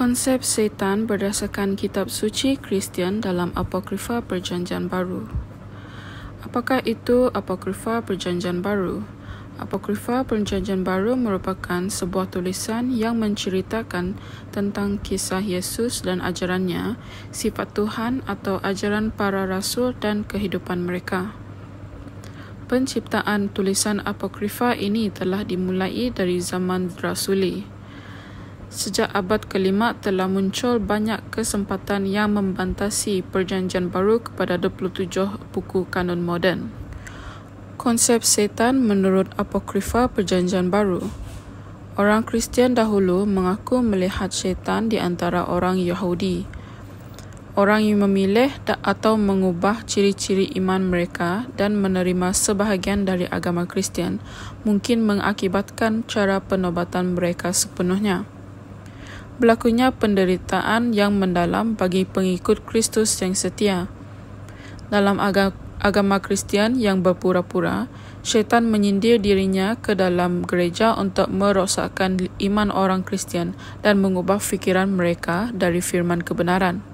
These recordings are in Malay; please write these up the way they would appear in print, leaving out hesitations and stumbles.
Konsep setan berdasarkan kitab suci Kristian dalam Apokrifa Perjanjian Baru. Apakah itu Apokrifa Perjanjian Baru? Apokrifa Perjanjian Baru merupakan sebuah tulisan yang menceritakan tentang kisah Yesus dan ajarannya, sifat Tuhan atau ajaran para rasul dan kehidupan mereka. Penciptaan tulisan Apokrifa ini telah dimulai dari zaman Rasuli. Sejak abad ke-5 telah muncul banyak kesempatan yang membantasi Perjanjian Baru kepada 27 buku kanun moden. Konsep setan menurut Apokrifa Perjanjian Baru. Orang Kristian dahulu mengaku melihat setan di antara orang Yahudi. Orang yang memilih atau mengubah ciri-ciri iman mereka dan menerima sebahagian dari agama Kristian mungkin mengakibatkan cara penobatan mereka sepenuhnya. Berlakunya penderitaan yang mendalam bagi pengikut Kristus yang setia. Dalam agama Kristian yang berpura-pura, syaitan menyindir dirinya ke dalam gereja untuk merosakkan iman orang Kristian dan mengubah fikiran mereka dari firman kebenaran.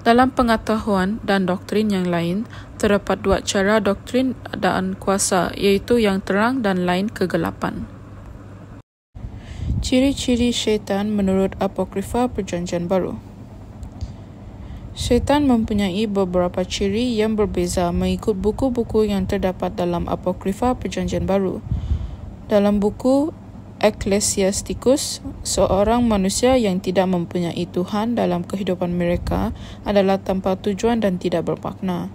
Dalam pengetahuan dan doktrin yang lain, terdapat dua cara doktrin dan kuasa, iaitu yang terang dan lain kegelapan. Ciri-ciri syaitan menurut Apokrifa Perjanjian Baru. Syaitan mempunyai beberapa ciri yang berbeza mengikut buku-buku yang terdapat dalam Apokrifa Perjanjian Baru. Dalam buku Ecclesiasticus, seorang manusia yang tidak mempunyai Tuhan dalam kehidupan mereka adalah tanpa tujuan dan tidak bermakna.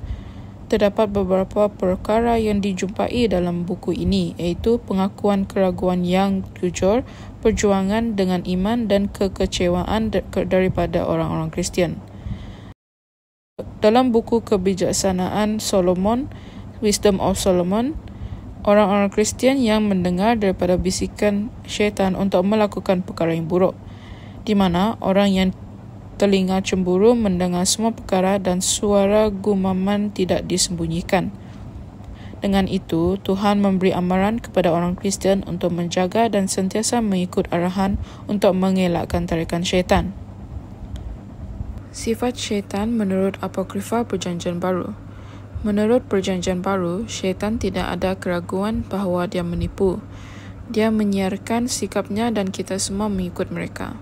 Terdapat beberapa perkara yang dijumpai dalam buku ini, iaitu pengakuan keraguan yang jujur, perjuangan dengan iman dan kekecewaan daripada orang-orang Kristian. Dalam buku kebijaksanaan Solomon, Wisdom of Solomon, orang-orang Kristian yang mendengar daripada bisikan syaitan untuk melakukan perkara yang buruk, di mana orang yang telinga cemburu mendengar semua perkara dan suara gumaman tidak disembunyikan. Dengan itu, Tuhan memberi amaran kepada orang Kristian untuk menjaga dan sentiasa mengikut arahan untuk mengelakkan tarikan syaitan. Sifat syaitan menurut Apokrifa Perjanjian Baru. Menurut Perjanjian Baru, syaitan tidak ada keraguan bahawa dia menipu. Dia menyiarkan sikapnya dan kita semua mengikut mereka.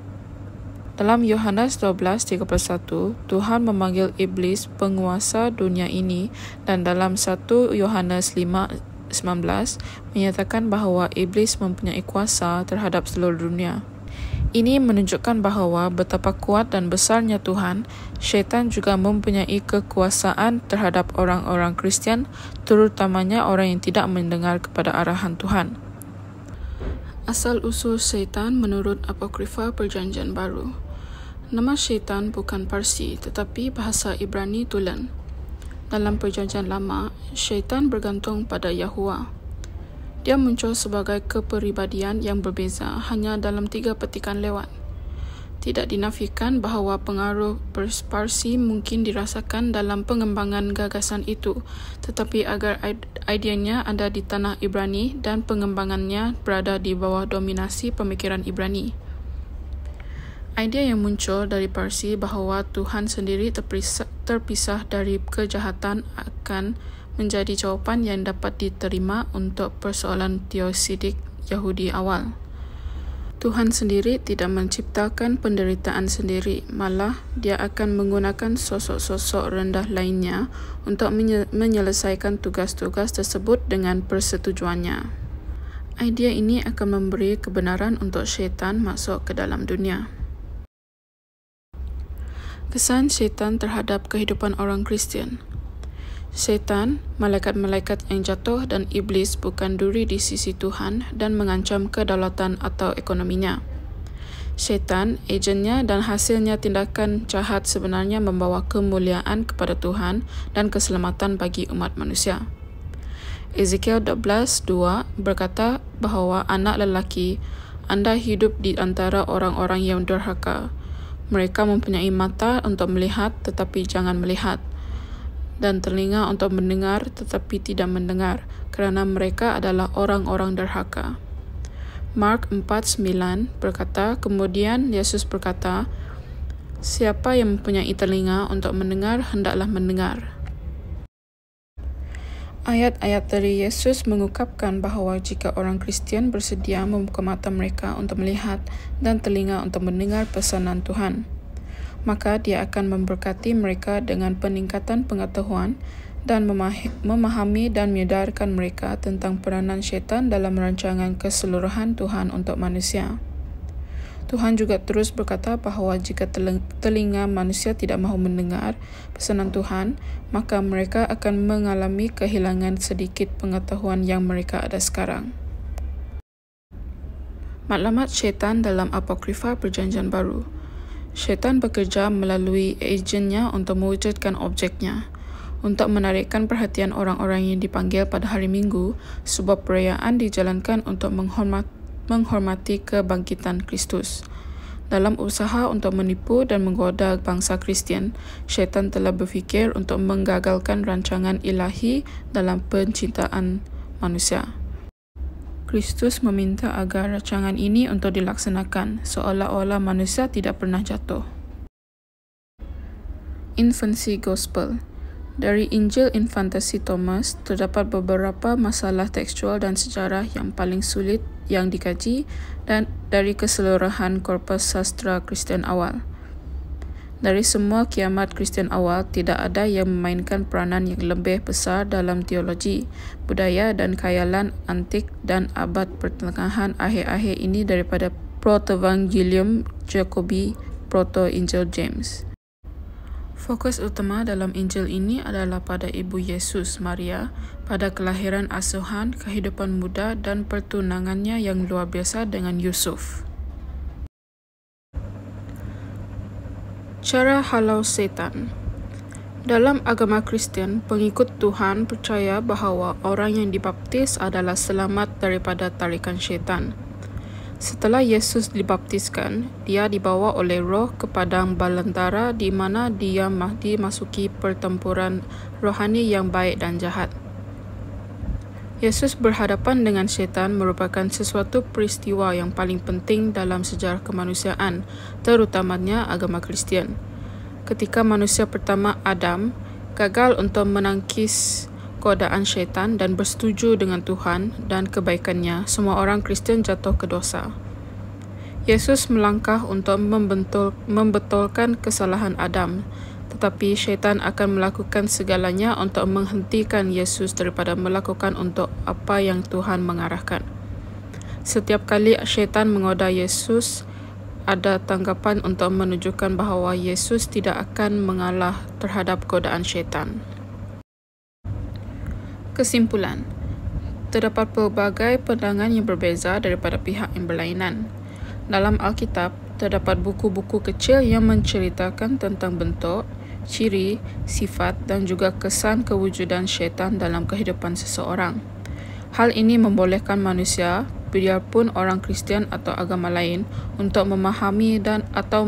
Dalam Yohanes 12:31, Tuhan memanggil iblis penguasa dunia ini, dan dalam 1 Yohanes 5:19 menyatakan bahawa iblis mempunyai kuasa terhadap seluruh dunia. Ini menunjukkan bahawa betapa kuat dan besarnya Tuhan, syaitan juga mempunyai kekuasaan terhadap orang-orang Kristian, terutamanya orang yang tidak mendengar kepada arahan Tuhan. Asal-usul syaitan menurut Apokrifa Perjanjian Baru. Nama syaitan bukan Parsi tetapi bahasa Ibrani Tulen. Dalam Perjanjian Lama, syaitan bergantung pada Yahuwah. Dia muncul sebagai kepribadian yang berbeza hanya dalam 3 petikan lewat. Tidak dinafikan bahawa pengaruh Parsi mungkin dirasakan dalam pengembangan gagasan itu, tetapi agar ideanya ada di tanah Ibrani dan pengembangannya berada di bawah dominasi pemikiran Ibrani. Idea yang muncul dari Parsi bahawa Tuhan sendiri terpisah dari kejahatan akan menjadi jawapan yang dapat diterima untuk persoalan teosedik Yahudi awal. Tuhan sendiri tidak menciptakan penderitaan sendiri, malah dia akan menggunakan sosok-sosok rendah lainnya untuk menyelesaikan tugas-tugas tersebut dengan persetujuannya. Idea ini akan memberi kebenaran untuk syaitan masuk ke dalam dunia. Kesan syaitan terhadap kehidupan orang Kristian. Syaitan, malaikat-malaikat yang jatuh dan iblis bukan duri di sisi Tuhan dan mengancam kedaulatan atau ekonominya. Syaitan, ejennya dan hasilnya tindakan jahat sebenarnya membawa kemuliaan kepada Tuhan dan keselamatan bagi umat manusia. Ezekiel 12:2 berkata bahawa anak lelaki, anda hidup di antara orang-orang yang durhaka. Mereka mempunyai mata untuk melihat tetapi jangan melihat, dan telinga untuk mendengar tetapi tidak mendengar, kerana mereka adalah orang-orang durhaka. Mark 4:9 berkata, kemudian Yesus berkata, siapa yang mempunyai telinga untuk mendengar, hendaklah mendengar. Ayat-ayat dari Yesus mengungkapkan bahawa jika orang Kristian bersedia membuka mata mereka untuk melihat dan telinga untuk mendengar pesanan Tuhan, maka Dia akan memberkati mereka dengan peningkatan pengetahuan dan memahami dan menyedarkan mereka tentang peranan syaitan dalam rancangan keseluruhan Tuhan untuk manusia. Tuhan juga terus berkata bahawa jika telinga manusia tidak mahu mendengar pesanan Tuhan, maka mereka akan mengalami kehilangan sedikit pengetahuan yang mereka ada sekarang. Maklumat syaitan dalam Apokrifa Perjanjian Baru. Syaitan bekerja melalui agennya untuk mewujudkan objeknya, untuk menarikkan perhatian orang-orang yang dipanggil pada hari Minggu. Sebuah perayaan dijalankan untuk menghormati kebangkitan Kristus. Dalam usaha untuk menipu dan menggoda bangsa Kristian, syaitan telah berfikir untuk menggagalkan rancangan ilahi dalam penciptaan manusia. Kristus meminta agar rancangan ini untuk dilaksanakan, seolah-olah manusia tidak pernah jatuh. Infancy Gospel. Dari Injil Infantasi Thomas, terdapat beberapa masalah tekstual dan sejarah yang paling sulit yang dikaji dan dari keseluruhan korpus sastra Kristian awal. Dari semua kiamat Kristian awal, tidak ada yang memainkan peranan yang lebih besar dalam teologi, budaya dan khayalan antik dan abad pertengahan akhir-akhir ini daripada Protevangelium Jacobi, Proto-Injil James. Fokus utama dalam Injil ini adalah pada Ibu Yesus, Maria, pada kelahiran asuhan, kehidupan muda dan pertunangannya yang luar biasa dengan Yusuf. Cara halau setan. Dalam agama Kristian, pengikut Tuhan percaya bahawa orang yang dibaptis adalah selamat daripada tarikan syaitan. Setelah Yesus dibaptiskan, dia dibawa oleh Roh ke padang belantara di mana dia dimasuki pertempuran rohani yang baik dan jahat. Yesus berhadapan dengan syaitan merupakan sesuatu peristiwa yang paling penting dalam sejarah kemanusiaan, terutamanya agama Kristian. Ketika manusia pertama, Adam, gagal untuk menangkis godaan syaitan dan bersetuju dengan Tuhan dan kebaikannya, semua orang Kristian jatuh ke dosa. Yesus melangkah untuk membetulkan kesalahan Adam, tetapi syaitan akan melakukan segalanya untuk menghentikan Yesus daripada melakukan untuk apa yang Tuhan mengarahkan. Setiap kali syaitan menggoda Yesus, ada tanggapan untuk menunjukkan bahawa Yesus tidak akan mengalah terhadap godaan syaitan. Kesimpulan, terdapat pelbagai pandangan yang berbeza daripada pihak yang berlainan. Dalam Alkitab, terdapat buku-buku kecil yang menceritakan tentang bentuk, ciri, sifat dan juga kesan kewujudan syaitan dalam kehidupan seseorang. Hal ini membolehkan manusia, biarpun orang Kristian atau agama lain, untuk memahami dan atau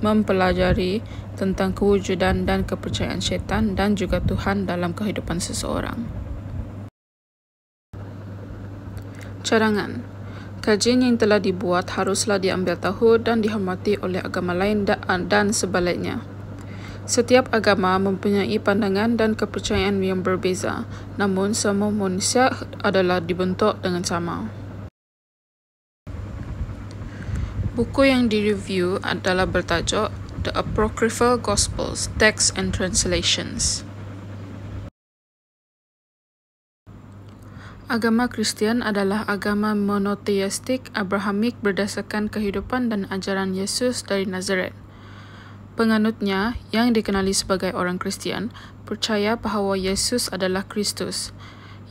mempelajari tentang kewujudan dan kepercayaan syaitan dan juga Tuhan dalam kehidupan seseorang. Cadangan. Kajian yang telah dibuat haruslah diambil tahu dan dihormati oleh agama lain dan sebaliknya. Setiap agama mempunyai pandangan dan kepercayaan yang berbeza, namun semua manusia adalah dibentuk dengan sama. Buku yang direview adalah bertajuk The Apocryphal Gospels, Texts and Translations. Agama Kristian adalah agama monoteistik Abrahamik berdasarkan kehidupan dan ajaran Yesus dari Nazaret. Penganutnya, yang dikenali sebagai orang Kristian, percaya bahawa Yesus adalah Kristus,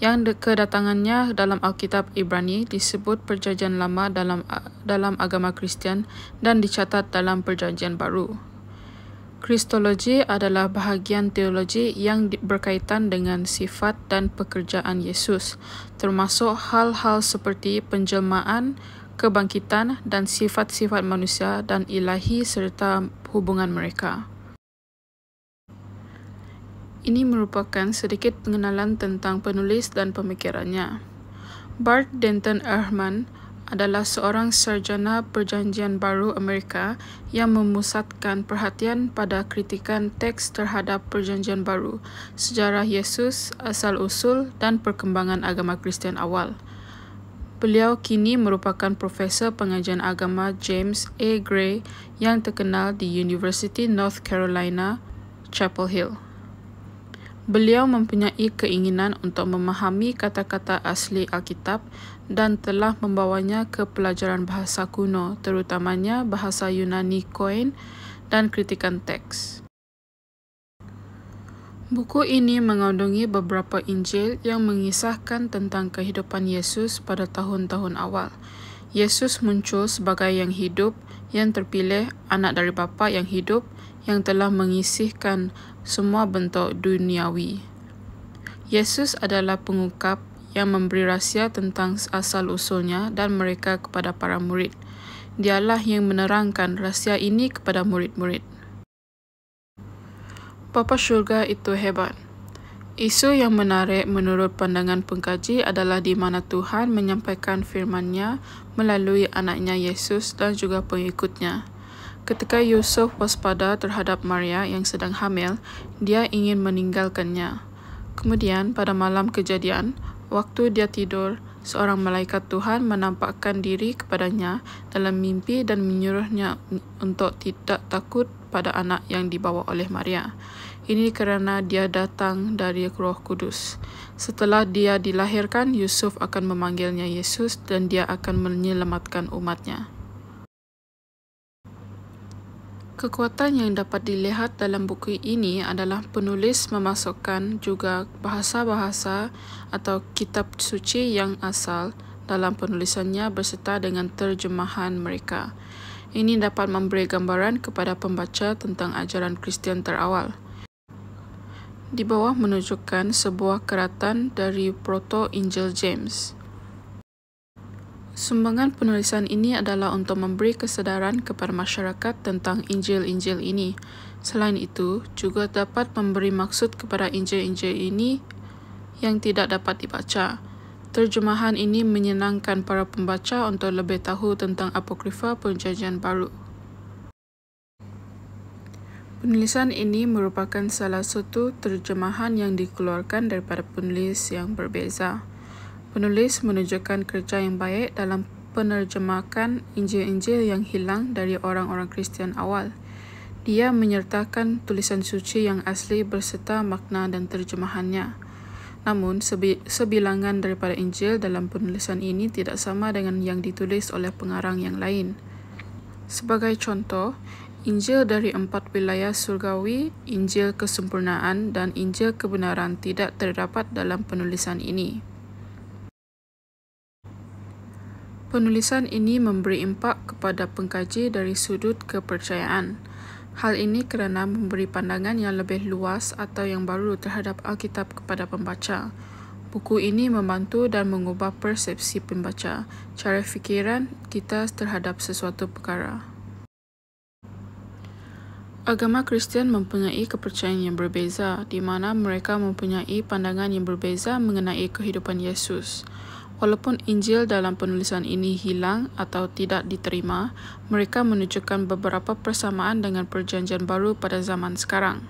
yang kedatangannya dalam Alkitab Ibrani disebut Perjanjian Lama dalam agama Kristian dan dicatat dalam Perjanjian Baru. Kristologi adalah bahagian teologi yang berkaitan dengan sifat dan pekerjaan Yesus, termasuk hal-hal seperti penjelmaan, kebangkitan dan sifat-sifat manusia dan ilahi serta hubungan mereka. Ini merupakan sedikit pengenalan tentang penulis dan pemikirannya. Bart Denton Ehrman adalah seorang sarjana Perjanjian Baru Amerika yang memusatkan perhatian pada kritikan teks terhadap Perjanjian Baru, sejarah Yesus, asal-usul dan perkembangan agama Kristian awal. Beliau kini merupakan Profesor Pengajian Agama James A. Gray yang terkenal di University North Carolina, Chapel Hill. Beliau mempunyai keinginan untuk memahami kata-kata asli Alkitab dan telah membawanya ke pelajaran bahasa kuno, terutamanya bahasa Yunani Koine dan kritikan teks. Buku ini mengandungi beberapa Injil yang mengisahkan tentang kehidupan Yesus pada tahun-tahun awal. Yesus muncul sebagai yang hidup, yang terpilih, anak dari Bapa yang hidup, yang telah mengisihkan semua bentuk duniawi. Yesus adalah pengungkap yang memberi rahsia tentang asal-usulnya dan mereka kepada para murid. Dialah yang menerangkan rahsia ini kepada murid-murid. Bapa Syurga itu hebat. Isu yang menarik menurut pandangan pengkaji adalah di mana Tuhan menyampaikan firman-Nya melalui anaknya Yesus dan juga pengikutnya. Ketika Yusuf waspada terhadap Maria yang sedang hamil, dia ingin meninggalkannya. Kemudian pada malam kejadian, waktu dia tidur, seorang malaikat Tuhan menampakkan diri kepadanya dalam mimpi dan menyuruhnya untuk tidak takut pada anak yang dibawa oleh Maria. Ini kerana dia datang dari Roh Kudus. Setelah dia dilahirkan, Yusuf akan memanggilnya Yesus dan dia akan menyelamatkan umatnya. Kekuatan yang dapat dilihat dalam buku ini adalah penulis memasukkan juga bahasa-bahasa atau kitab suci yang asal dalam penulisannya berserta dengan terjemahan mereka. Ini dapat memberi gambaran kepada pembaca tentang ajaran Kristian terawal. Di bawah menunjukkan sebuah keratan dari Proto-Injil James. Sumbangan penulisan ini adalah untuk memberi kesedaran kepada masyarakat tentang Injil-Injil ini. Selain itu, juga dapat memberi maksud kepada Injil-Injil ini yang tidak dapat dibaca. Terjemahan ini menyenangkan para pembaca untuk lebih tahu tentang apokrifa Perjanjian Baru. Penulisan ini merupakan salah satu terjemahan yang dikeluarkan daripada penulis yang berbeza. Penulis menunjukkan kerja yang baik dalam penerjemahkan Injil-Injil yang hilang dari orang-orang Kristian awal. Dia menyertakan tulisan suci yang asli berserta makna dan terjemahannya. Namun, sebilangan daripada Injil dalam penulisan ini tidak sama dengan yang ditulis oleh pengarang yang lain. Sebagai contoh, Injil dari 4 wilayah surgawi, Injil kesempurnaan dan Injil kebenaran tidak terdapat dalam penulisan ini. Penulisan ini memberi impak kepada pengkaji dari sudut kepercayaan. Hal ini kerana memberi pandangan yang lebih luas atau yang baru terhadap Alkitab kepada pembaca. Buku ini membantu dan mengubah persepsi pembaca, cara fikiran kita terhadap sesuatu perkara. Agama Kristian mempunyai kepercayaan yang berbeza, di mana mereka mempunyai pandangan yang berbeza mengenai kehidupan Yesus. Walaupun Injil dalam penulisan ini hilang atau tidak diterima, mereka menunjukkan beberapa persamaan dengan Perjanjian Baru pada zaman sekarang.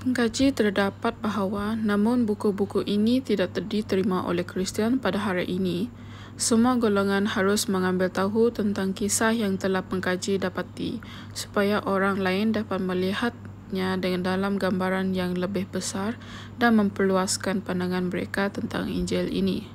Pengkaji terdapat bahawa namun buku-buku ini tidak diterima oleh Kristian pada hari ini, semua golongan harus mengambil tahu tentang kisah yang telah pengkaji dapati, supaya orang lain dapat melihatnya dengan dalam gambaran yang lebih besar dan memperluaskan pandangan mereka tentang Injil ini.